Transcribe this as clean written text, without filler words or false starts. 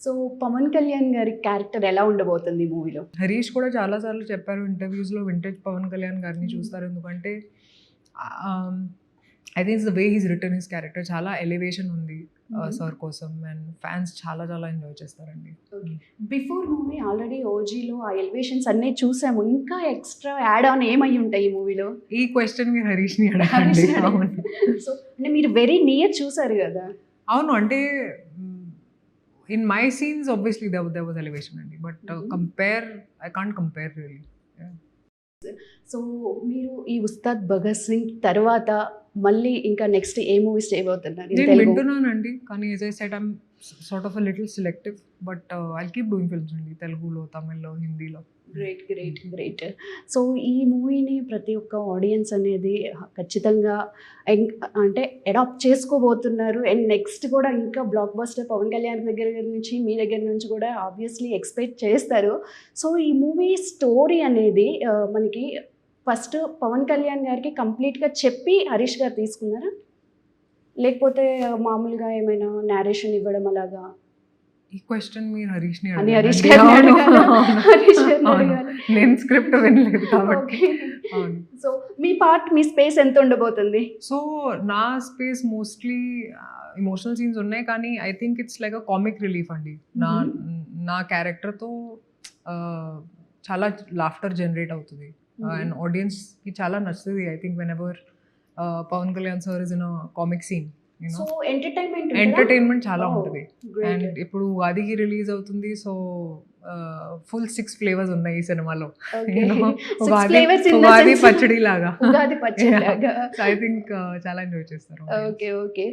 So Pawan Kalyan గారి character ఎలా ఉండబోతుంది ఈ మూవీలో? హరీష్ కూడా చాలాసార్లు చెప్పారు ఇంటర్వ్యూస్లో, వింటేజ్ పవన్ కళ్యాణ్ గారిని చూస్తారు ఎందుకంటే I think the way he's return his character చాలా ఎలివేషన్ ఉంది సార్ కోసం, అండ్ ఫ్యాన్స్ చాలా చాలా ఎంజాయ్ చేస్తారండి. బిఫోర్ మూవీ ఆల్రెడీ ఓజీలో ఆ ఎలివేషన్స్ అన్నీ చూసాము, ఇంకా ఎక్స్ట్రా యాడ్ ఆన్ ఏమై ఉంటాయి ఈ మూవీలో? ఈ క్వశ్చన్ మీరు హరీష్ని అడగండి. సో అంటే మీరు వెరీ నియర్ చూసారు కదా? అవును, అంటే in my scenes obviously there was elevation అండి, but I can't compare really. So మీరు ఈ ఉస్తాద్ భగత్ సింగ్ తర్వాత మళ్ళీ ఇంకా నెక్స్ట్ ఏ మూవీస్ చేయబోతున్నారు? నేను వింటున్నానండి, కానీ as I said I'm sort of a little selective, but I'll keep doing films అండి, తెలుగులో, తమిళ్లో, హిందీలో. గ్రేట్. సో ఈ మూవీని ప్రతి ఒక్క ఆడియన్స్ అనేది ఖచ్చితంగా అంటే అడాప్ట్ చేసుకోబోతున్నారు, అండ్ నెక్స్ట్ కూడా ఇంకా బ్లాక్ బస్టర్ పవన్ కళ్యాణ్ దగ్గర నుంచి మీ దగ్గర నుంచి కూడా ఆబ్వియస్లీ ఎక్స్పెక్ట్ చేస్తారు. సో ఈ మూవీ స్టోరీ అనేది మనకి ఫస్ట్ పవన్ కళ్యాణ్ గారికి కంప్లీట్గా చెప్పి హరీష్ గారు తీసుకున్నారా, లేకపోతే మామూలుగా ఏమైనా నేరేషన్ ఇవ్వడం అలాగా? ఈ క్వశ్చన్ మీరు హరీష్ని నేను స్క్రిప్ట్ వినలేదు కాబట్టి. సో మీ పార్ట్, మీ స్పేస్ ఎంత ఉండబోతుంది? సో నా స్పేస్ మోస్ట్లీ ఇమోషనల్ సీన్స్ ఉన్నాయి, కానీ I think it's like a comic relief అండి. నా క్యారెక్టర్తో చాలా లాఫ్టర్ జనరేట్ అవుతుంది అండ్ ఆడియన్స్కి చాలా నచ్చుతుంది. I think whenever Pawan Kalyan sir is in a comic scene, so entertainment చాలా ఉంటుంది. అండ్ ఇప్పుడు ఉగాదికి రిలీజ్ అవుతుంది, సో ఫుల్ 6 ఫ్లేవర్స్ ఉన్నాయి ఈ సినిమాలో, ఉగాది పచ్చడి లాగా. ఐ థింక్ చాలా ఎంజాయ్ చేస్తారు. ఓకే.